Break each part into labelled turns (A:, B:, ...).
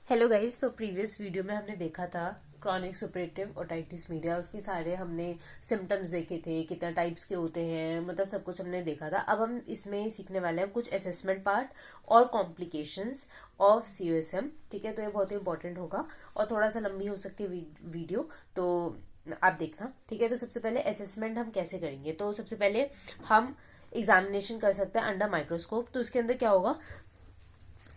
A: Hello guys. तो previous video में हमने देखा था क्रॉनिक सुपरेटिव ओटाइटिस मीडिया, उसके सारे हमने सिम्टम्स देखे थे, कितना टाइप्स के होते हैं, मतलब सब कुछ हमने देखा था। अब हम इसमें सीखने वाले हैं कुछ असेसमेंट पार्ट और कॉम्प्लिकेशंस ऑफ CUSM। ठीक है, तो ये बहुत ही इंपॉर्टेंट होगा और थोड़ा सा लंबी हो सकती है वीडियो, तो आप देखना। ठीक है, तो सबसे पहले असेसमेंट हम कैसे करेंगे। तो सबसे पहले हम एग्जामिनेशन कर सकते हैं अंडर माइक्रोस्कोप। तो उसके अंदर क्या होगा,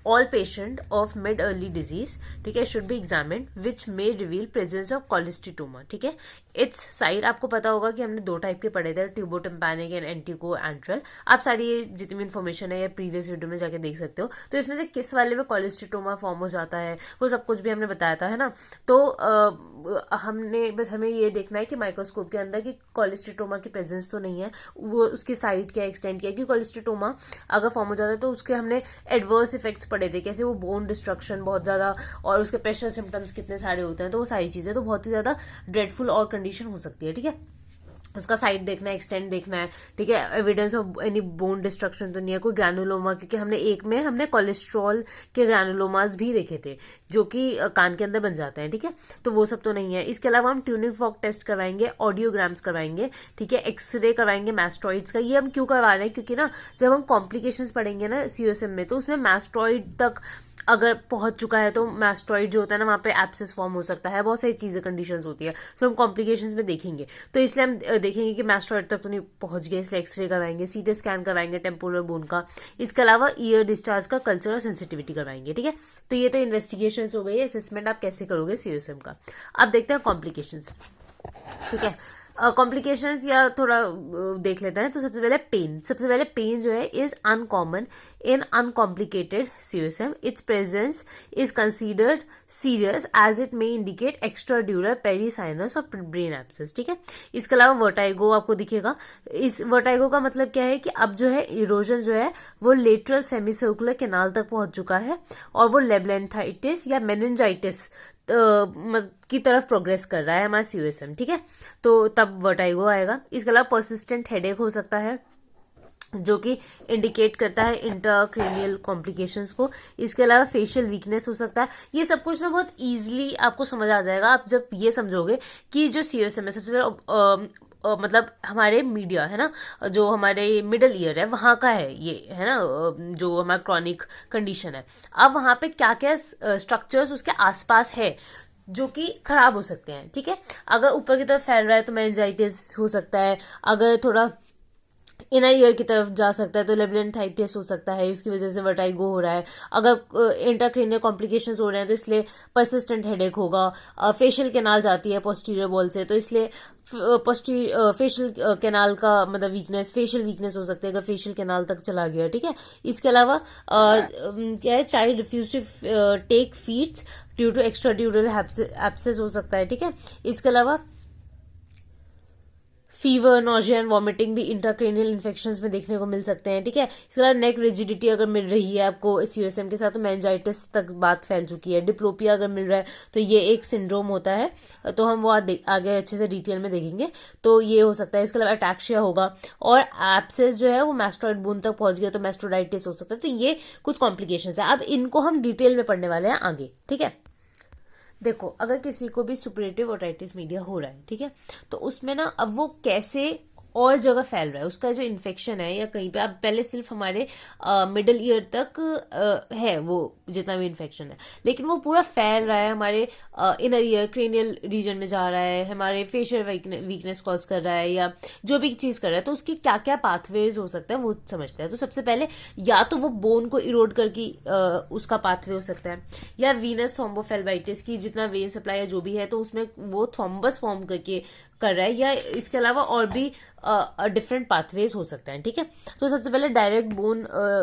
A: all patient of mid early disease, ठीक है, should be examined which may reveal presence of cholesteatoma। ठीक है, इट्स साइड आपको पता होगा कि हमने दो टाइप के पढ़े थे, ट्यूबोटिम्पैनिक एंड एंटीको एंट्रल। आप सारी ये जितनी भी इन्फॉर्मेशन है या प्रीवियस वीडियो में जाके देख सकते हो। तो इसमें से किस वाले में कॉलेस्ट्रोमा फॉर्म हो जाता है वो सब कुछ भी हमने बताया था, है ना। तो हमें ये देखना है कि माइक्रोस्कोप के अंदर कि कॉलेस्ट्रोमा की प्रेजेंस तो नहीं है, वो उसकी साइड क्या एक्सटेंड किया। क्योंकि कॉलेस्ट्रोमा अगर फॉर्म हो जाता है तो उसके हमने एडवर्स इफेक्ट्स पढ़े थे, कैसे वो बोन डिस्ट्रक्शन बहुत ज्यादा और उसके प्रेशर सिम्टम्स कितने सारे होते हैं। तो वो सारी चीजें तो बहुत ही ज्यादा ड्रेडफुल और कंडीशन हो सकती है। ठीक है, उसका साइड देखना है, एक्सटेंड देखना है। ठीक है, evidence of any bone destruction तो नहीं है, कोई ग्रैनुलोमा, क्योंकि हमने कोलेस्ट्रॉल के ग्रैनुलोमास भी देखे थे जो कि कान के अंदर बन जाते हैं। ठीक है, तो वो सब तो नहीं है। इसके अलावा हम ट्यूनिंग फॉक टेस्ट करवाएंगे, ऑडियोग्राम्स करवाएंगे, ठीक है, एक्सरे करवाएंगे मैस्टॉइड्स का। ये हम क्यों करवा रहे हैं, क्योंकि ना जब हम कॉम्प्लिकेशंस पढ़ेंगे ना CUSM में, तो उसमें मैस्टॉइड तक अगर पहुंच चुका है तो मैस्टॉइड जो होता है ना, वहां पे एब्सेस फॉर्म हो सकता है, बहुत सारी चीजें कंडीशंस होती है, तो हम कॉम्प्लिकेशंस में देखेंगे। तो इसलिए हम देखेंगे कि मैस्टॉइड तक तो नहीं पहुंच गए, इसलिए एक्सरे करवाएंगे, CT स्कैन करवाएंगे टेम्पोरल बोन का। इसके अलावा ईयर डिस्चार्ज का कल्चर और सेंसिटिविटी करवाएंगे। ठीक है, तो ये तो इन्वेस्टिगेशन हो गई, असेसमेंट आप कैसे करोगे CUSM का। अब देखते हैं कॉम्प्लिकेशंस। ठीक है, कॉम्प्लिकेशंस या थोड़ा देख लेते हैं। तो सबसे पहले पेन जो है is uncommon in uncomplicated CUSM। Its presence is considered serious as it may indicate extradural perisinus और ब्रेन एब्सेस। ठीक है, इसके अलावा वर्टाइगो आपको दिखेगा। इस वर्टाइगो का मतलब क्या है कि अब जो है इरोजन जो है वो लेटरल सेमीसर्कुलर कैनाल तक पहुंच चुका है और वो लेबलेंथाइटिस या मेनिंजाइटिस की तरफ प्रोग्रेस कर रहा है हमारा CUSM। ठीक है, तो तब वर्टाइगो आएगा। इसके अलावा परसिस्टेंट हेडेक हो सकता है जो कि इंडिकेट करता है इंटरक्रेनियल कॉम्प्लिकेशंस को। इसके अलावा फेशियल वीकनेस हो सकता है। ये सब कुछ ना बहुत इजीली आपको समझ आ जाएगा आप जब ये समझोगे कि जो CUSM है सबसे पहले मतलब हमारे मीडिया है ना, जो हमारे मिडल ईयर है वहां का है, ये है ना, जो हमारा क्रॉनिक कंडीशन है। अब वहां पे क्या क्या स्ट्रक्चर्स उसके आसपास है जो कि खराब हो सकते हैं। ठीक है, अगर ऊपर की तरफ फैल रहा है तो मेनिंजाइटिस हो सकता है, अगर थोड़ा इनर ईयर की तरफ जा सकता है तो लेबलेंथाइटिस हो सकता है, उसकी वजह से वर्टाइगो हो रहा है। अगर इंट्राक्रेनियल कॉम्प्लिकेशंस हो रहे हैं तो इसलिए परसिस्टेंट हेडेक होगा। फेशियल कैनाल जाती है पोस्टीरियर वॉल से, तो इसलिए फेशियल कैनाल का मतलब वीकनेस, फेशियल वीकनेस हो सकती है अगर फेशियल कैनाल तक चला गया। ठीक है, इसके अलावा क्या है, child refuse to take feeds due to extradural abscess हो सकता है। ठीक है, इसके अलावा फीवर, नोजिया एंड वॉमिटिंग भी इंट्राक्रेनियल इन्फेक्शंस में देखने को मिल सकते हैं। ठीक है, इसके अलावा नेक रिजिडिटी अगर मिल रही है आपको CUSM के साथ तो मेनिंजाइटिस तक बात फैल चुकी है। डिप्लोपिया अगर मिल रहा है तो ये एक सिंड्रोम होता है, तो हम वो आगे अच्छे से डिटेल में देखेंगे, तो ये हो सकता है। इसके अलावा अटैक्सिया होगा और एब्सेस जो है वो मैस्टोइड बोन तक पहुंच गया तो मैस्टोडाइटिस हो सकता है। तो ये कुछ कॉम्प्लिकेशंस है, अब इनको हम डिटेल में पढ़ने वाले हैं आगे। ठीक है, देखो अगर किसी को भी सुपरेटिव ओटाइटिस मीडिया हो रहा है, ठीक है, तो उसमें ना अब वो कैसे और जगह फैल रहा है, उसका जो इन्फेक्शन है या कहीं पे, अब पहले सिर्फ हमारे मिडल ईयर तक है वो जितना भी इन्फेक्शन है, लेकिन वो पूरा फैल रहा है हमारे इनर ईयर क्रेनियल रीजन में जा रहा है, हमारे फेशियल वीकनेस कॉज कर रहा है या जो भी चीज कर रहा है, तो उसकी क्या क्या पाथवेज हो सकता है वो समझते हैं। तो सबसे पहले या तो वो बोन को इरोड करके उसका पाथवे हो सकता है, या वीनस थ्रोम्बोफेल्बाइटिस की जितना वेन सप्लाई जो भी है तो उसमें वो थ्रोम्बस फॉर्म करके कर रहा है, या इसके अलावा और भी डिफरेंट पाथवेज हो सकते हैं। ठीक है, तो सबसे पहले डायरेक्ट बोन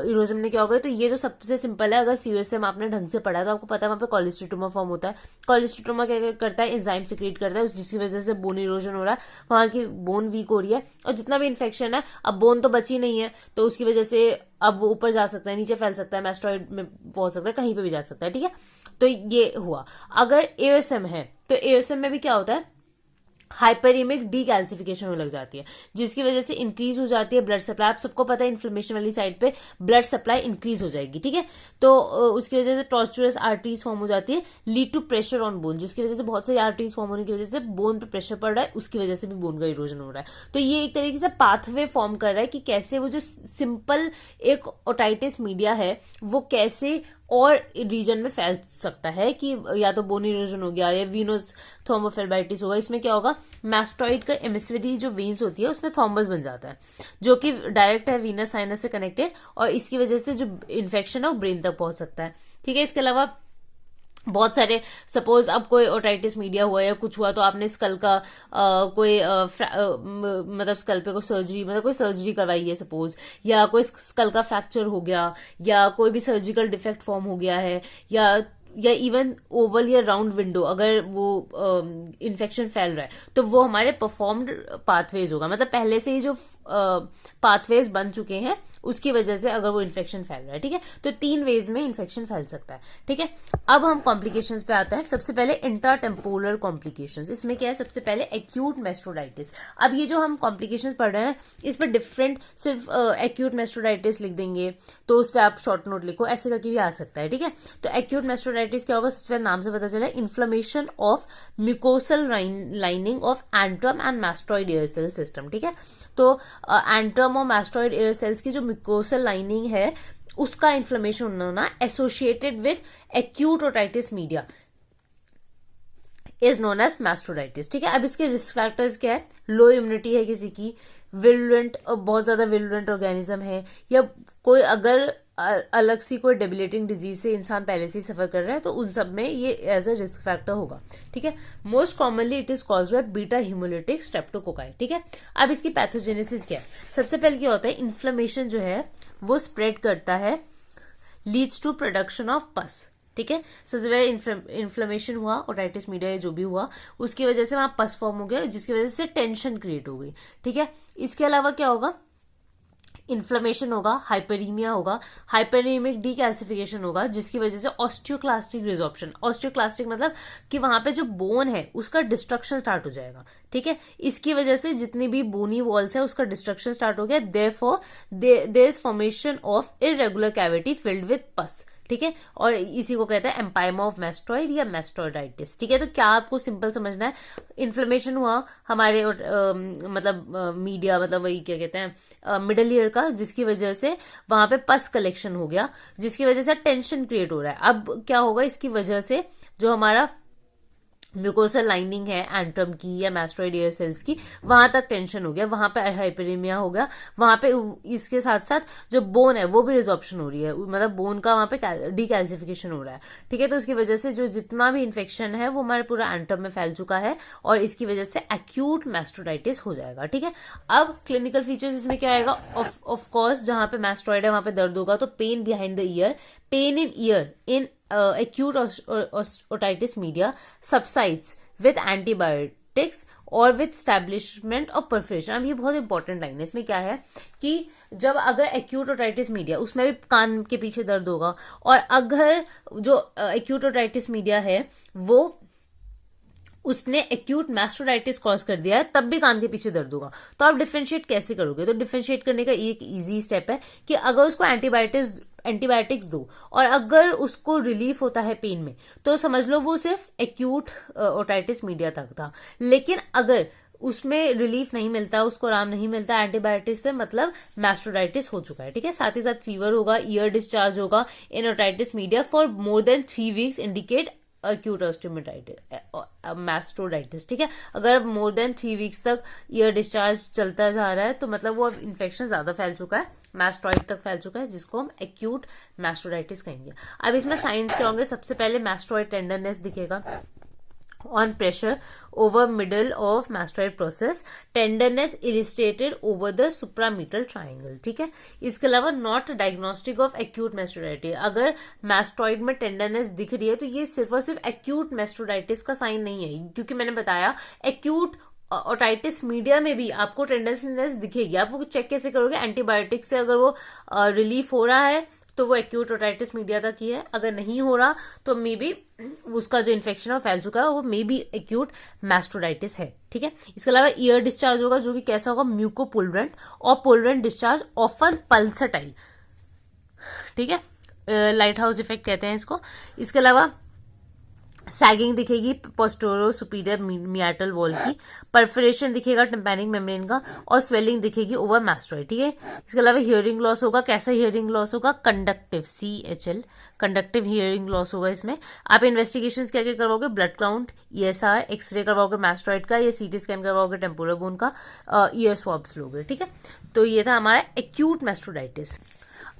A: इरोजन में क्या होगा, तो ये जो सबसे सिंपल है, अगर CUSM आपने ढंग से पढ़ा है तो आपको पता है वहां पे कॉलेस्ट्रोमा फॉर्म होता है। कॉलेस्ट्रोमा क्या करता है, एंजाइम सिक्रेट करता है जिसकी वजह से बोन इरोजन हो रहा है, वहां की बोन वीक हो रही है और जितना भी इन्फेक्शन है, अब बोन तो बची नहीं है तो उसकी वजह से अब वो ऊपर जा सकता है, नीचे फैल सकता है, मैस्टोइड में पहुंच सकता है, कहीं पे भी जा सकता है। ठीक है, तो ये हुआ। अगर ASM है तो ASM में भी क्या होता है, हाइपरीमिक डीकैल्सिफिकेशन होने लग जाती है, जिसकी वजह से इंक्रीज हो जाती है ब्लड सप्लाई। आप सबको पता है इन्फ्लेमेशन वाली साइड पे ब्लड सप्लाई इंक्रीज हो जाएगी, ठीक है। तो उसकी वजह से टॉर्चुरस आर्टरीज फॉर्म हो जाती है, lead to pressure on bone, जिसकी वजह से बहुत सारी आर्टरीज फॉर्म होने की वजह से बोन पे प्रेशर पड़ रहा है, उसकी वजह से भी बोन का इरोजन हो रहा है। तो ये एक तरीके से पाथवे फॉर्म कर रहा है कि कैसे वो जो सिंपल एक ओटाइटिस मीडिया है वो कैसे और रीजन में फैल सकता है, कि या तो बोन इरोजन हो गया या वीनस थ्रोम्बोफ्लेबाइटिस होगा। इसमें क्या होगा, मैस्टॉइड का एमिसिविटी जो वेन्स होती है उसमें थॉम्बस बन जाता है, जो कि डायरेक्ट है वीनस साइनस से कनेक्टेड, और इसकी वजह से जो इन्फेक्शन है वो ब्रेन तक पहुंच सकता है, ठीक है। इसके अलावा बहुत सारे, सपोज अब कोई ओटाइटिस मीडिया हुआ या कुछ हुआ तो आपने स्कल का मतलब स्कल पे कोई सर्जरी, मतलब कोई सर्जरी करवाई है सपोज, या कोई स्कल का फ्रैक्चर हो गया, या कोई भी सर्जिकल डिफेक्ट फॉर्म हो गया है, या इवन ओवल या राउंड विंडो अगर वो इन्फेक्शन फैल रहा है, तो वो हमारे परफॉर्म्ड पाथवेज होगा, मतलब पहले से ही जो पाथवेज बन चुके हैं उसकी वजह से अगर वो इन्फेक्शन फैल रहा है, ठीक है। तो 3 वेज में इन्फेक्शन फैल सकता है, ठीक है। अब हम कॉम्प्लिकेशंस पे आते हैं। सबसे पहले इंट्राटेम्पोरल कॉम्प्लिकेशंस, इसमें क्या है, सबसे पहले एक्यूट मेस्टोडाइटिस। अब ये जो हम कॉम्प्लिकेशंस पढ़ रहे हैं इस पर डिफरेंट, सिर्फ एक्यूट मेस्टोडाइटिस लिख देंगे तो उस पर आप शॉर्ट नोट लिखो, ऐसे करके भी आ सकता है, ठीक है। तो एक्यूट मेस्टोडाइटिस क्या होगा, सबसे पहले नाम से पता चला, inflammation of mucosal lining of antrum and mastoid air cell system, ठीक है। तो एंट्रम और मैस्टॉइड एयर सेल्स की जो म्यूकोसल लाइनिंग है उसका इन्फ्लेमेशन होना associated with acute otitis media is known as mastoiditis, ठीक है। अब इसके रिस्क फैक्टर्स क्या है, लो इम्यूनिटी है किसी की, विरुलेंट, बहुत ज्यादा विरुलेंट ऑर्गेनिज्म है, या कोई अगर अलग सी कोई डेबिलिटिंग डिजीज से इंसान पहले से ही सफर कर रहा है तो उन सब में ये एज अ रिस्क फैक्टर होगा, ठीक है। Most commonly it is caused by beta haemolytic streptococci, ठीक है। अब इसकी पैथोजेनेसिस क्या है, सबसे पहले क्या होता है, इन्फ्लेमेशन जो है वो स्प्रेड करता है, लीड्स टू प्रोडक्शन ऑफ पस, ठीक है। सबसे पहले इन्फ्लेमेशन हुआ, ओटाइटिस मीडिया जो भी हुआ उसकी वजह से वहां पस फॉर्म हो गया, जिसकी वजह से टेंशन क्रिएट हो गई, ठीक है। इसके अलावा क्या होगा, इन्फ्लेमेशन होगा, हाइपरीमिया होगा, हाइपरीमिक डीकैल्सिफिकेशन होगा, जिसकी वजह से ऑस्टियोक्लास्टिक रिजॉर्प्शन, ऑस्टियोक्लास्टिक मतलब कि वहां पे जो बोन है उसका डिस्ट्रक्शन स्टार्ट हो जाएगा, ठीक है। इसकी वजह से जितनी भी बोनी वॉल्स है उसका डिस्ट्रक्शन स्टार्ट हो गया, therefore there is formation of irregular cavity filled with pus, ठीक है। और इसी को कहते हैं एम्पाइमा ऑफ मैस्टॉइड या मैस्टोडाइटिस, ठीक है। तो क्या आपको सिंपल समझना है, इन्फ्लेमेशन हुआ हमारे मतलब मीडिया, मतलब वही क्या कहते हैं मिडल ईयर का, जिसकी वजह से वहां पे पस कलेक्शन हो गया, जिसकी वजह से टेंशन क्रिएट हो रहा है। अब क्या होगा, इसकी वजह से जो हमारा म्यूकोसल लाइनिंग है एंट्रम की या मैस्टोइड एयर सेल्स की, वहां तक टेंशन हो गया, वहां पे हाइपरीमिया हो गया, वहां पे इसके साथ साथ जो बोन है वो भी रिजॉर्प्शन हो रही है, मतलब बोन का वहां पे डीकैल्सिफिकेशन हो रहा है, ठीक है। तो उसकी वजह से जो जितना भी इन्फेक्शन है वो हमारे पूरा एंट्रम में फैल चुका है और इसकी वजह से एक्यूट मैस्टोडाइटिस हो जाएगा, ठीक है। अब क्लिनिकल फीचर्स इसमें क्या आएगा, ऑफ कोर्स जहां पे मैस्टोइड है वहां पे दर्द होगा, तो pain behind the ear, pain in ear in acute otitis media subsides with antibiotics और with establishment of perforation। अब ये बहुत इंपॉर्टेंट लाइन है, इसमें क्या है कि जब अगर एक्यूट ओटाइटिस मीडिया, उसमें भी कान के पीछे दर्द होगा, और अगर जो एक्यूट ओटाइटिस मीडिया है वो उसने एक्यूट मैस्टोडाइटिस कॉज कर दिया है, तब भी कान के पीछे दर्द होगा, तो आप डिफरेंशिएट कैसे करोगे, तो डिफरेंशिएट करने का एक इजी स्टेप है कि अगर उसको एंटीबायोटिक्स दो और अगर उसको रिलीफ होता है पेन में, तो समझ लो वो सिर्फ एक्यूट ओटाइटिस मीडिया तक था। लेकिन अगर उसमें रिलीफ नहीं मिलता, उसको आराम नहीं मिलता एंटीबायोटिक्स से, मतलब मैस्टोडाइटिस हो चुका है, ठीक है। साथ ही साथ फीवर होगा, ईयर डिस्चार्ज होगा in otitis media for more than 3 weeks indicate acute mastoiditis, ठीक है। अगर मोर देन 3 वीक्स तक ईयर डिस्चार्ज चलता जा रहा है तो मतलब वो अब इन्फेक्शन ज्यादा फैल चुका है, मैस्टॉइड तक फैल चुका है, जिसको हम एक्यूट मैस्टोडाइटिस कहेंगे। अब इसमें साइंस क्या होंगे, सबसे पहले मैस्टॉइड टेंडरनेस दिखेगा on pressure over middle of mastoid process, tenderness illustrated over the suprametal triangle, ठीक है। इसके अलावा नॉट डायग्नोस्टिक ऑफ एक्यूट मैस्टोडाइटिस, अगर मैस्टॉइड में टेंडरनेस दिख रही है तो ये सिर्फ और सिर्फ एक्यूट मैस्टोडाइटिस का साइन नहीं है, क्योंकि मैंने बताया एक्यूट ओटाइटिस मीडिया में भी आपको टेंडरनेस दिखेगी। आप वो चेक कैसे करोगे, एंटीबायोटिक से अगर वो रिलीफ हो रहा है तो वो एक्यूट ओटाइटिस मीडिया तक ही है। अगर नहीं हो रहा तो मे बी उसका जो इन्फेक्शन है फैल चुका है, वो मे बी एक्यूट मैस्टोडाइटिस है। ठीक है, इसके अलावा ईयर डिस्चार्ज होगा जो कि कैसा होगा, म्यूकोपुलरेंट और पुलरेंट डिस्चार्ज, ऑफन पल्सटाइल। ठीक है, लाइट हाउस इफेक्ट कहते हैं इसको। इसके अलावा सैगिंग दिखेगी पोस्टेरो सुपीरियर मियाटल वॉल की, परफोरेशन दिखेगा टिम्पैनिक मेम्ब्रेन का, और स्वेलिंग दिखेगी ओवर मैस्टोइड। ठीक है, इसके अलावा हियरिंग लॉस होगा। कैसा हियरिंग लॉस होगा, conductive, CHL, conductive hearing loss होगा। इसमें आप इन्वेस्टिगेशंस क्या क्या करवाओगे, ब्लड काउंट, ESR, एक्सरे करवाओगे मैस्टोइड का, या CT स्कैन करवाओगे टेम्पोरल बोन का, ईयर स्वॉब्स लोगे। ठीक है, तो ये था हमारा एक्यूट मैस्टोडाइटिस।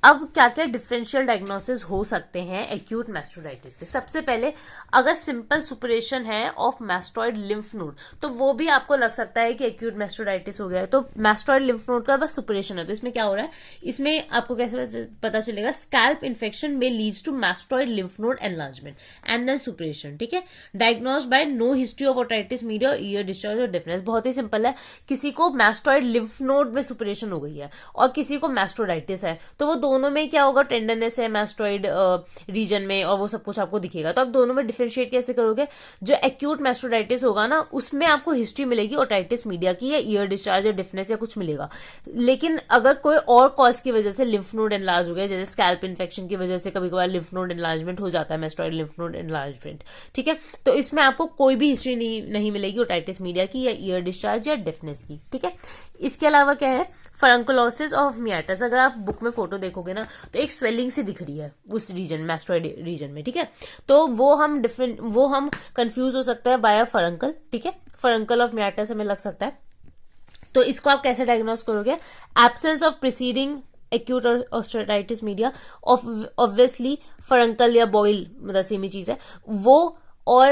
A: अब क्या क्या डिफरेंशियल डायग्नोसिस हो सकते हैं एक्यूट मैस्टोडाइटिस के। सबसे पहले अगर सिंपल सुपरेशन है ऑफ मैस्टोइड लिम्फ नोड, तो वो भी आपको लग सकता है कि एक्यूट मैस्टोडाइटिस हो गया है। तो मैस्टोइड लिम्फ नोड का बस सुपरेशन है, तो इसमें क्या हो रहा है, इसमें आपको कैसे पता चलेगा, स्कैल्प इन्फेक्शन में leads to mastoid lymph node enlargement and then suppuration. ठीक है, diagnose by no history of otitis media, ear discharge और डिफरेंस। बहुत ही सिंपल है, किसी को मैस्टोइड लिम्फ नोड में सुपरेशन हो गई है और किसी को मैस्टोडाइटिस है, तो वो दोनों में क्या होगा, टेंडरनेस है मैस्टोइड रीजन में, और वो सब कुछ आपको दिखेगा। तो आप दोनों में डिफरेंशिएट कैसे करोगे, जो एक्यूट मैस्टोडाइटिस होगा ना, उसमें आपको हिस्ट्री मिलेगी ओटाइटिस मीडिया की, या ईयर डिस्चार्ज या डिफनेस या कुछ मिलेगा। लेकिन अगर कोई और कॉज की वजह से लिम्फ नोड एनलार्ज हो गया, जैसे स्कैल्प इन्फेक्शन की वजह से कभी कभार लिम्फ नोड एनलार्जमेंट हो जाता है, मैस्टोइड लिम्फ नोड एनलार्जमेंट। ठीक है, तो इसमें आपको कोई भी हिस्ट्री नहीं मिलेगी ओटाइटिस मीडिया की, या ईयर डिस्चार्ज या डिफनेस की। ठीक है, इसके अलावा क्या है, फरंकुलोसिस ऑफ मियाटस। अगर आप बुक में फोटो देखोगे ना, तो एक स्वेलिंग सी दिख रही है उस रीजन, मैस्टोइड रीजन में। ठीक है, तो वो हम कंफ्यूज हो सकते हैं बाय फरंकल। ठीक है, फरंकल ऑफ मियाटस हमें लग सकता है। तो इसको आप कैसे डायग्नोस करोगे, absence of preceding acute otitis media, obviously furuncle या बॉइल मतलब सेम ही चीज है वो, और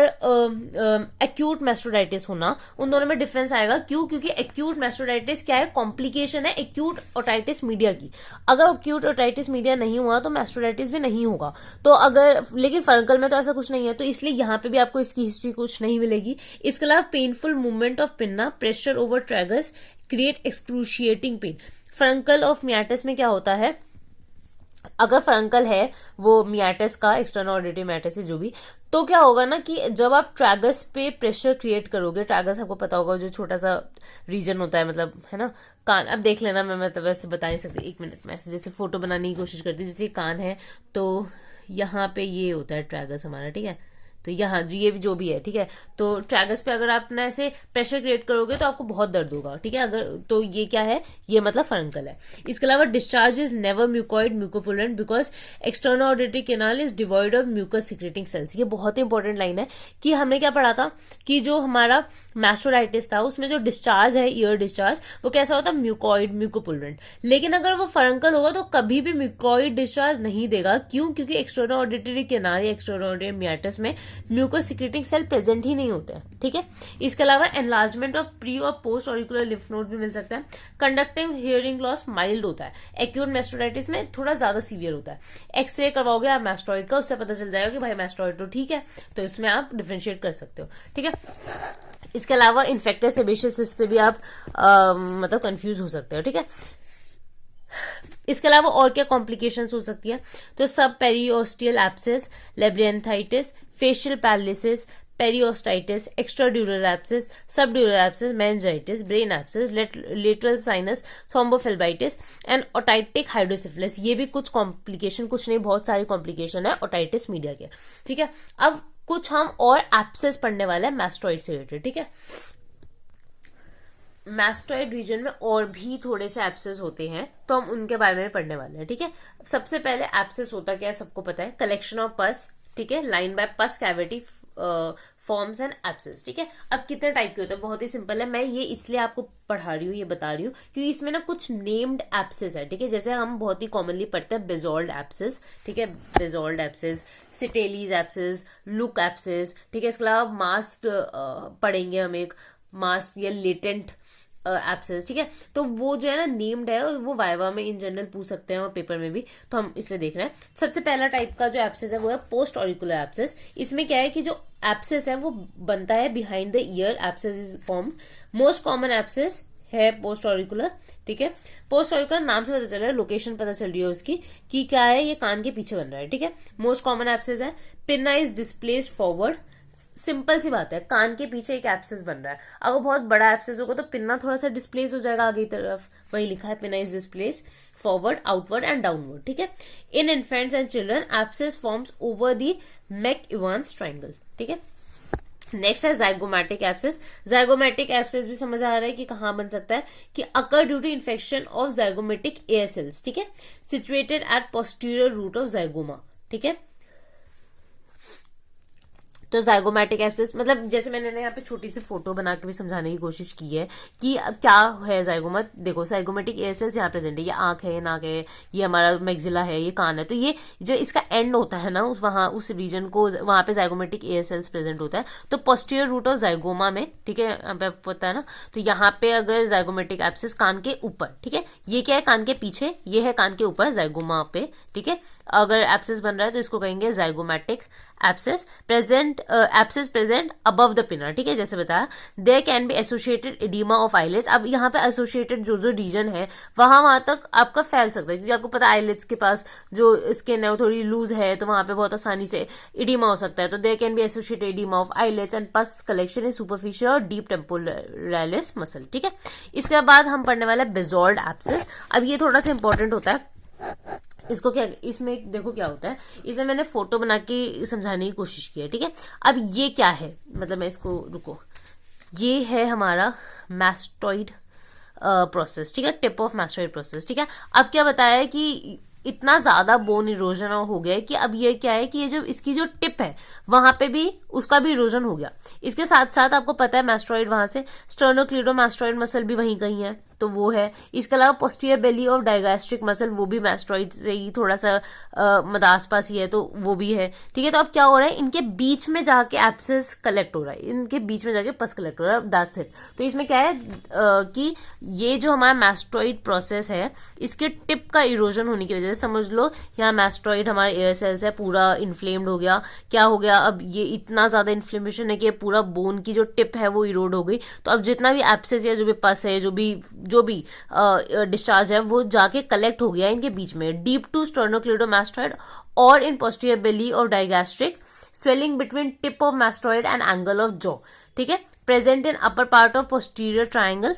A: एक्यूट मैस्टोडाइटिस होना, उन दोनों में डिफरेंस आएगा। क्यों, क्योंकि एक्यूट मैस्टोडाइटिस क्या है, कॉम्प्लिकेशन है एक्यूट ओटाइटिस मीडिया की। अगर एक्यूट ओटाइटिस मीडिया नहीं हुआ तो मैस्टोडाइटिस भी नहीं होगा। तो अगर, लेकिन फरंकल में तो ऐसा कुछ नहीं है, तो इसलिए यहाँ पे भी आपको इसकी हिस्ट्री कुछ नहीं मिलेगी। इसके अलावा painful movement of pinna, pressure over tragus create excruciating pain. Furuncle of meatus में क्या होता है, अगर फरंकल है वो मियाटस का, एक्सटर्नल ऑडिटरी मियाटस है जो भी, तो क्या होगा ना कि जब आप ट्रैगस पे प्रेशर क्रिएट करोगे, ट्रैगस आपको पता होगा जो छोटा सा रीजन होता है, मतलब है ना, कान। अब देख लेना, मैं मतलब वैसे बता नहीं सकती, एक मिनट में ऐसे जैसे फोटो बनाने की कोशिश करती हूँ, जैसे कान है तो यहाँ पे ये होता है ट्रैगस हमारा। ठीक है, तो यहाँ ये जो भी है, ठीक है, तो ट्रैगस पे अगर आप ना ऐसे प्रेशर क्रिएट करोगे तो आपको बहुत दर्द होगा। ठीक है, अगर तो ये क्या है, ये मतलब फरंकल है। इसके अलावा discharge is never mucoid mucopurulent because external auditory canal is devoid of mucus secreting cells. ये बहुत ही इंपॉर्टेंट लाइन है कि हमने क्या पढ़ा था कि जो हमारा मैस्टोडाइटिस था उसमें जो डिस्चार्ज है, ईयर डिस्चार्ज, वो कैसा होता है, म्यूकॉइड म्यूकोपुलेंट। लेकिन अगर वो फरंकल होगा तो कभी भी म्यूकॉइड डिस्चार्ज नहीं देगा। क्यों, क्योंकि एक्सटर्नल ऑडिटरी कैनाल या एक्सटर्नल ऑडिटरी मियाटस में म्यूकस सिक्रेटिंग सेल प्रेजेंट ही नहीं होते हैं। ठीक है, इसके अलावा एनलार्जमेंट ऑफ प्री और पोस्ट ऑरिकुलर लिम्फ नोड भी मिल सकता है। कंडक्टिव हियरिंग लॉस माइल्ड होता है, एक्यूट मैस्टोडाइटिस में थोड़ा ज्यादा सीवियर होता है। एक्सरे करवाओगे आप मैस्टोइड का, उससे पता चल जाएगा कि भाई मैस्टोइड तो ठीक है, तो इसमें आप डिफरेंशिएट कर सकते हो। ठीक है, इसके अलावा इन्फेक्टिव सेबेशियस से भी आप मतलब कंफ्यूज हो सकते हो। ठीक है, इसके अलावा और क्या कॉम्प्लिकेशंस हो सकती है, तो सब periosteal abscess, labyrinthitis, facial paralysis, periostitis, extradural abscess, subdural abscess, meningitis, brain abscess, lateral sinus thrombophlebitis and otitic hydrocephalus. ये भी कुछ कॉम्प्लिकेशन, कुछ नहीं बहुत सारी कॉम्प्लिकेशन है ओटाइटिस मीडिया के। ठीक है, अब कुछ हम और एब्सेस पढ़ने वाले हैं मैस्टोइड से रिलेटेड। ठीक है, मैस्टोइड रीजन में और भी थोड़े से एब्सेस होते हैं, तो हम उनके बारे में पढ़ने वाले हैं। ठीक है, सबसे पहले एब्सेस होता क्या है सबको पता है, कलेक्शन ऑफ पस। ठीक है, लाइन बाय पस कैविटी फॉर्म्स एंड एब्सेस। ठीक है, अब कितने टाइप के होते हैं, बहुत ही सिंपल है, मैं ये इसलिए आपको पढ़ा रही हूँ, ये बता रही हूँ क्योंकि इसमें ना कुछ नेम्ड एब्सेस है। ठीक है, जैसे हम बहुत ही कॉमनली पढ़ते हैं बेजोल्ड एब्सेस। ठीक है, बेजोल्ड एब्सेस, सिटेलीज एब्सेस, लुक एब्सेस। ठीक है, इसके अलावा मास्क पढ़ेंगे हम, एक मास्क या लेटेंट एब्सेस। ठीक है, तो वो जो है ना नेम्ड है, और वो वाइवा में इन जनरल पूछ सकते हैं और पेपर में भी, तो हम इसलिए देख रहे हैं। सबसे पहला टाइप का जो एब्सेस है वो है पोस्ट ऑरिकुलर एब्सेस। इसमें क्या है कि जो एब्सेस है वो बनता है behind the year, abscess is form. Most common abscess है पोस्ट ऑरिकुलर, ठीक है। पोस्ट का नाम से पता चल रहा है, लोकेशन पता चल रही है उसकी कि क्या है, ये कान के पीछे बन रहा है, ठीक है। मोस्ट कॉमन एब्सेस है pinna is displaced forward, simple सी बात है, कान के पीछे एक एब्सेस बन रहा है, अगर बहुत बड़ा एब्सेस होगा तो पिन्ना थोड़ा सा डिस्प्लेस हो जाएगा आगे की तरफ, वही लिखा है pinna is displace forward, outward and downward, ठीक है। In infants and children abscess forms over the Mac-Evans triangle, ठीक है। नेक्स्ट है जाइगोमैटिक एब्सेस। जाइगोमैटिक एब्सेस भी समझ आ रहा है कि कहां बन सकता है, कि occur due to infection of zygomatic air cells, ठीक है, situated at posterior root of zygoma, ठीक है। तो जाइगोमैटिक एब्सेस मतलब जैसे मैंने ना यहाँ पे छोटी सी फोटो बना के भी समझाने की कोशिश की है कि क्या है जाइगोमा। देखो जाइगोमेटिक एयर सेल्स यहाँ प्रेजेंट है, ये आंख है, ये नाक है, ये हमारा मैक्सिला है, ये कान है, तो ये जो इसका एंड होता है ना उस रीजन को वहां पे जाइगोमेटिक एयर सेल्स प्रेजेंट होता है। तो पोस्टीरियर रूट ऑफ जाइगोमा में, ठीक है, यहाँ पे आपको पता है ना, तो यहाँ पे अगर जाइगोमेटिक एब्सेस कान के ऊपर, ठीक है, ये क्या है कान के पीछे, ये है कान के ऊपर जाइगोमा पे, ठीक है, अगर एब्सेस बन रहा है तो इसको कहेंगे zygomatic abscess present above the pinna, ठीक है, जैसे बताया। There can be associated oedema of eyelids, अब यहाँ पे एसोसिएटेड जो रीजन है वहां तक आपका फैल सकता है, क्योंकि आपको पता है आईलिड्स के पास जो स्किन है वो थोड़ी लूज है, तो वहां पे बहुत आसानी से एडिमा हो सकता है। तो there can be associated oedema of eyelids and pus collection in superficial और डीप टेम्पोरालिस मसल, ठीक है। इसके बाद हम पढ़ने वाले बेजोल्ड एब्सेस। अब ये थोड़ा सा इंपॉर्टेंट होता है, इसको क्या, इसमें देखो क्या होता है, इसे मैंने फोटो बना के समझाने की कोशिश की है, ठीक है। अब ये क्या है, मतलब मैं इसको रुको, ये है हमारा मैस्टॉइड प्रोसेस, ठीक है, टिप ऑफ मैस्टॉइड प्रोसेस, ठीक है। अब क्या बताया है कि इतना ज्यादा बोन इरोजन हो गया है कि अब ये क्या है कि ये जो इसकी जो टिप है वहां पे भी उसका भी इरोजन हो गया। इसके साथ साथ आपको पता है मैस्टॉइड वहां से स्टर्नोक्लीडोमास्टॉइड मसल भी वहीं कहीं है, तो वो है। इसके अलावा posterior belly of digastric muscle, वो भी मैस्टॉइड से ही थोड़ा सा आस पास ही है, तो वो भी है, ठीक है। तो अब क्या हो रहा है, इनके बीच में जाके एब्सेस कलेक्ट हो रहा है, इनके बीच में जाके पस कलेक्ट हो रहा है, दैट्स इट। तो इसमें क्या है कि ये जो हमारा मैस्टॉइड प्रोसेस है, इसके टिप का इरोजन होने की वजह से, समझ लो यहाँ मैस्टॉइड हमारा एयर सेल्स है, पूरा इन्फ्लेम्ड हो गया, क्या हो गया, अब ये इतना ज्यादा इन्फ्लेमेशन है कि पूरा बोन की जो टिप है वो इरोड हो गई। तो अब जितना भी एब्सेस या जो भी पस है, जो भी डिस्चार्ज है, वो जाके कलेक्ट हो गया इनके बीच में, डीप टू स्टर्नोक्लीडोमास्टॉइड और इन पोस्टीरियर बेली और digastric, swelling between tip of mastoid and angle of jaw, ठीक है, present in upper part of posterior triangle,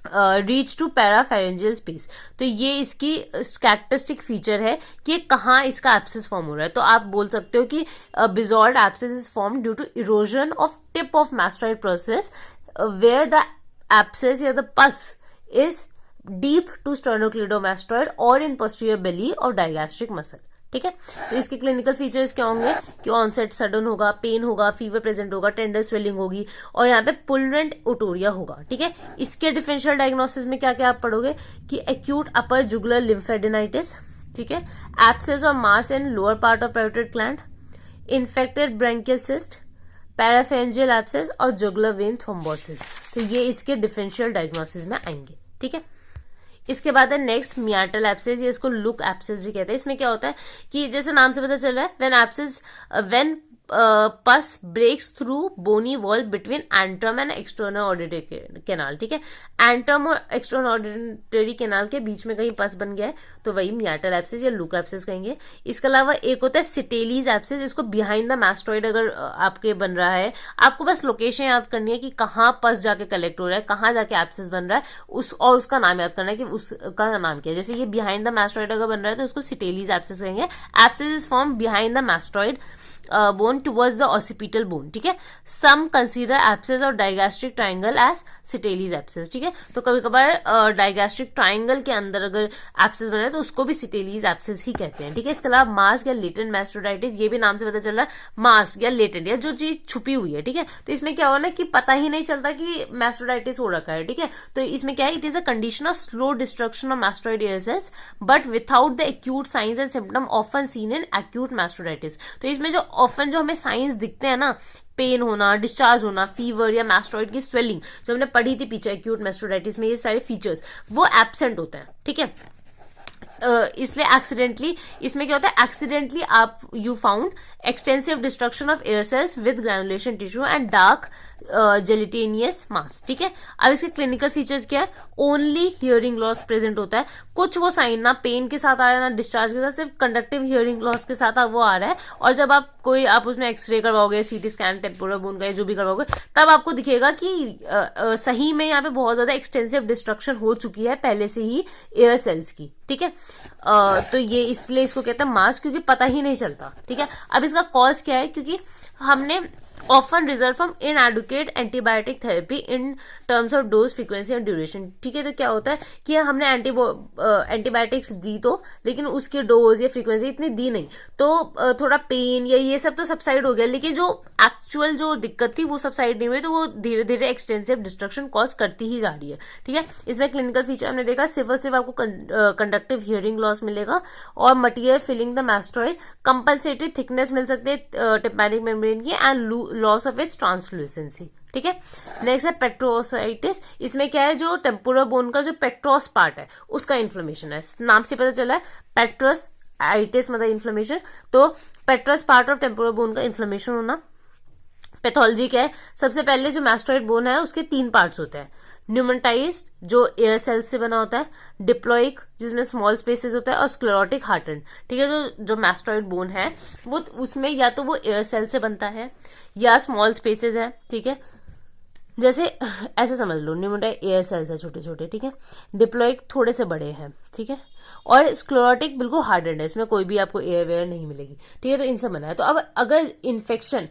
A: reach to parapharyngeal space. तो ये इसकी कैरेक्टरिस्टिक फीचर है कि कहाँ इसका एब्सेस फॉर्म हो रहा है। तो आप बोल सकते हो कि Bezold abscess is form due to erosion of tip of mastoid process where the abscess या the pus is deep to sternocleidomastoid और इन पोस्टीरियर बेली और डायगैस्ट्रिक मसल, ठीक है। तो इसके क्लिनिकल फीचर्स क्या होंगे कि ऑनसेट सडन होगा, पेन होगा, फीवर प्रेजेंट होगा, टेंडर स्वेलिंग होगी और यहाँ पे पुलरेंट ओटोरिया होगा, ठीक है। इसके डिफरेंशियल डायग्नोसिस में क्या क्या आप पढ़ोगे कि एक्यूट अपर जुगुलर लिम्फेडेनाइटिस, ठीक है, एब्सेस और mass in lower part of parotid gland, infected branchial cyst, parapharyngeal abscess और जुगुलर वेन थ्रोम्बोसिस। तो ये इसके डिफरेंशियल डायग्नोसिस में आएंगे, ठीक है। इसके बाद है नेक्स्ट मियाटल एब्सेस, ये इसको लुक एब्सेस भी कहते हैं। इसमें क्या होता है कि जैसे नाम से पता चल रहा है, when pus breaks through bony wall between antrum and external auditory canal, ठीक है, एंट्रम और एक्सटर्नल ऑडिटरी कैनाल के बीच में कहीं पस बन गया है, तो वही मियाटल एब्सेस या लुक एब्सेस कहेंगे। इसके अलावा एक होता है सिटेलीज एब्सेस, इसको बिहाइंड द मैस्टॉइड अगर आपके बन रहा है, आपको बस लोकेशन याद करनी है कि कहाँ पस जाके कलेक्ट हो रहा है, कहाँ जाके एब्सेस बन रहा है, और उसका नाम याद करना है कि उसका नाम क्या है। जैसे ये बिहाइंड द मैस्टॉइड अगर बन रहा है तो उसको सिटेलीज एब्सेस कहेंगे। Abscess is form behind the mastoid bone towards the occipital bone, ठीक है। सम कंसीडर एब्सेस और डायगैस्ट्रिक ट्राइंगल एज सिटेलीज एब्सेस, ठीक है। तो कभी कभार डायगैस्ट्रिक ट्राइंगल के अंदर अगर एब्सेस बने तो उसको भी सिटेलीज एब्सेस ही कहते हैं, ठीक है। इसके अलावा मास या लेटेंट मैस्टोडाइटिस, ये भी नाम से पता चल रहा है, मास या लेटेंट या जो चीज छुपी हुई है, ठीक है। तो इसमें क्या हो ना कि पता ही नहीं चलता कि मैस्टोडाइटिस हो रखा है, ठीक है। तो इसमें क्या है, it is a condition of slow destruction of mastoid air cells but without the acute signs and symptom often seen in acute mastoiditis. तो इसमें जो ऑफन जो हमें साइंस दिखते हैं ना, पेन होना, डिस्चार्ज होना, फीवर या मैस्टॉइड की स्वेलिंग, जो हमने पढ़ी थी पीछे एक्यूट मैस्टोडाइटिस में, ये सारे फीचर्स वो एब्सेंट होते हैं, ठीक है। इसलिए एक्सीडेंटली, इसमें क्या होता है, एक्सीडेंटली आप you found extensive destruction of air cells with granulation tissue and dark gelatinous mass, ठीक है। अब इसके क्लिनिकल फीचर्स क्या है, ओनली हियरिंग लॉस प्रेजेंट होता है, कुछ वो साइन ना पेन के साथ आ रहा है ना डिस्चार्ज के साथ, सिर्फ कंडक्टिव हियरिंग लॉस के साथ वो आ रहा है। और जब आप उसमें एक्सरे करवाओगे, सीटी स्कैन, टेम्पोरल बोन का जो भी करवाओगे, तब आपको दिखेगा कि सही में यहाँ पे बहुत ज्यादा एक्सटेंसिव डिस्ट्रक्शन हो चुकी है पहले से ही एयर सेल्स की, ठीक है। तो ये इसलिए इसको कहते हैं मास, क्योंकि पता ही नहीं चलता, ठीक है। अब इसका कॉज क्या है, क्योंकि हमने often result from inadequate antibiotic therapy in terms of dose, frequency and duration, ठीक है। तो क्या होता है कि हमने एंटीबायोटिक्स दी तो, लेकिन उसकी डोज या फ्रीक्वेंसी इतनी दी नहीं, तो थोड़ा पेन या ये सब तो सबसाइड हो गया, लेकिन जो एक्चुअल जो दिक्कत थी वो सबसाइड नहीं हुई, तो वो धीरे धीरे एक्सटेंसिव डिस्ट्रक्शन कॉज करती ही जा रही है, ठीक है। इसमें क्लिनिकल फीचर हमने देखा, सिर्फ और सिर्फ आपको कंडक्टिव हियरिंग लॉस मिलेगा और material filling the mastoid, compensatory thickness मिल सकती है टिम्पैनिक मेम्ब्रेन की and loss of its translucency, ठीक है। नेक्स्ट है पेट्रोसाइटिस। इसमें क्या है, जो टेम्पोरल बोन का जो पेट्रोस पार्ट है उसका इन्फ्लेमेशन है, नाम से पता चला है पेट्रोसाइटिस मतलब इन्फ्लेमेशन। तो Petros part of temporal bone का इन्फ्लेमेशन होना। पैथोलॉजी क्या है, सबसे पहले जो मैस्टोइड बोन है उसके 3 पार्ट्स होते हैं, न्यूमेटाइज्ड जो एयर सेल्स से बना होता है, डिप्लॉइक जिसमें स्मॉल स्पेसेस होता है, और स्क्लेरोटिक हार्टेंड, ठीक है। जो मैस्टोइड बोन है वो उसमें या तो वो एयर सेल से बनता है या स्मॉल स्पेसेस है, ठीक है। जैसे ऐसे समझ लो, न्यूमेटाइड एयर सेल्स है छोटे छोटे, ठीक है। डिप्लॉइक थोड़े से बड़े हैं, ठीक है। और स्क्लेरोटिक बिल्कुल हार्डेंड है, इसमें कोई भी आपको एयर वेयर नहीं मिलेगी, ठीक है। तो इनसे बना है। तो अब अगर इन्फेक्शन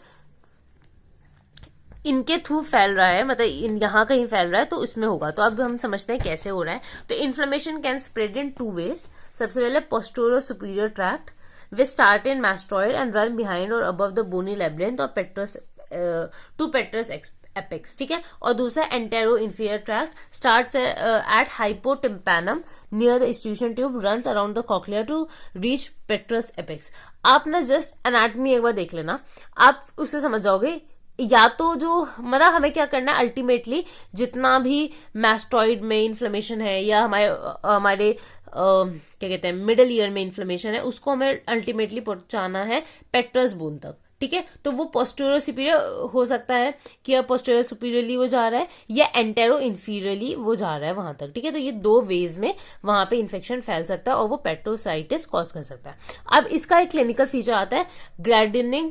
A: इनके थ्रू फैल रहा है, मतलब यहाँ कहीं फैल रहा है, तो इसमें होगा। तो अब हम समझते हैं कैसे हो रहा है। तो inflammation can spread in 2 ways. सबसे पहले posterior superior tract way start in mastoid and run behind और अबव द बोनी लेबिरिंथ और पेट्रस टू पेट्रस एपेक्स, ठीक है। और दूसरा anteroinferior tract starts at hypotympanum near the eustachian tube, runs around the cochlea to reach petrous apex. आप ना just anatomy एक बार देख लेना, आप उससे समझ जाओगे। या तो जो मतलब हमें क्या करना है, अल्टीमेटली जितना भी मैस्टोइड में इन्फ्लेमेशन है या हमारे क्या कहते हैं मिडिल ईयर में इन्फ्लेमेशन है, उसको हमें अल्टीमेटली पहुंचाना है पेट्रस बोन तक, ठीक है। तो वो पोस्टीरियर सुपीरियर हो सकता है कि पोस्टीरियर सुपीरियरली वो जा रहा है या एंटेरो इंफीरियरली वो जा रहा है वहां तक, ठीक है। तो ये 2 वेज में वहां पे इन्फेक्शन फैल सकता है और वो पेट्रोसाइटिस कॉज कर सकता है। अब इसका एक क्लिनिकल फीचर आता है ग्रैडिनिंग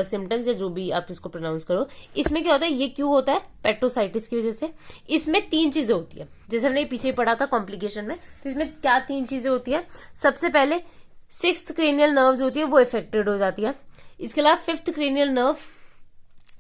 A: सिम्टम्स, या जो भी आप इसको प्रोनाउंस करो। इसमें क्या होता है, ये क्यों होता है, पेट्रोसाइटिस की वजह से। इसमें 3 चीजें होती है, जैसे हमने पीछे पढ़ा था कॉम्प्लिकेशन में। तो इसमें क्या 3 चीजें होती है, सबसे पहले 6th क्रेनियल नर्व होती है वो इफेक्टेड हो जाती है। इसके अलावा 5th क्रेनियल नर्व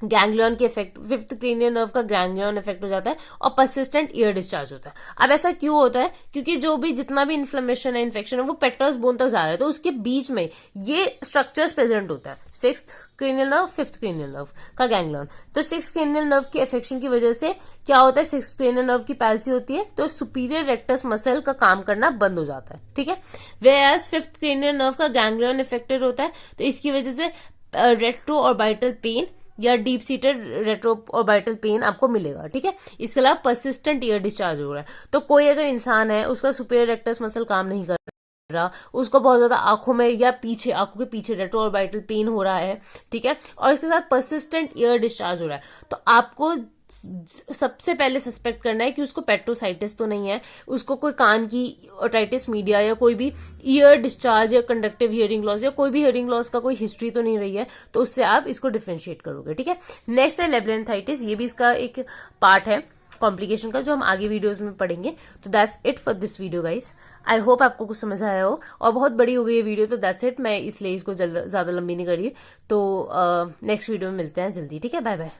A: गैंग्लियन के इफेक्ट, 5th क्रेनियल नर्व का गैंग्लियन इफेक्ट हो जाता है और परसिस्टेंट ईयर डिस्चार्ज होता है। अब ऐसा क्यों होता है, क्योंकि जो भी जितना भी इन्फ्लेमेशन है, इन्फेक्शन है, वो पेट्रस बोन तक जा रहा है, तो उसके बीच में ये स्ट्रक्चर्स प्रेजेंट होता है, 6th cranial nerve, 5th cranial nerve का गैंग्लियन। तो 6th क्रेनियल नर्व के इफेक्शन की वजह से क्या होता है, 6th क्रेनियल नर्व की पैल्सी होती है, तो सुपीरियर रेक्टस मसल का काम करना बंद हो जाता है, ठीक है। वेयरएज 5th क्रेनियल नर्व का गैंग्लियन इफेक्टेड होता है, तो इसकी वजह से रेट्रो ऑर्बिटल पेन या deep seated retro orbital pain आपको मिलेगा, ठीक है। इसके अलावा परसिस्टेंट ईयर डिस्चार्ज हो रहा है। तो कोई अगर इंसान है उसका सुपीरियर रेक्टस मसल काम नहीं कर रहा, उसको बहुत ज्यादा आंखों में या पीछे, आंखों के पीछे रेट्रो ऑर्बिटल पेन हो रहा है, ठीक है, और इसके साथ परसिस्टेंट ईयर डिस्चार्ज हो रहा है, तो आपको सबसे पहले सस्पेक्ट करना है कि उसको पेट्रोसाइटिस तो नहीं है, उसको कोई कान की ओटाइटिस मीडिया या कोई भी ईयर डिस्चार्ज या कंडक्टिव हियरिंग लॉस या कोई भी हियरिंग लॉस का कोई हिस्ट्री तो नहीं रही है, तो उससे आप इसको डिफरेंशिएट करोगे, ठीक है। नेक्स्ट है लेब्रिंथाइटिस, ये भी इसका एक पार्ट है कॉम्प्लिकेशन का, जो हम आगे वीडियोस में पढ़ेंगे। तो that's it for this video guys, I hope आपको कुछ समझ आया हो, और बहुत बड़ी हो गई ये वीडियो, तो दैट्स इट, मैं इसलिए इसको ज्यादा लंबी नहीं करी। तो नेक्स्ट वीडियो में मिलते हैं जल्दी, ठीक है, बाय बाय।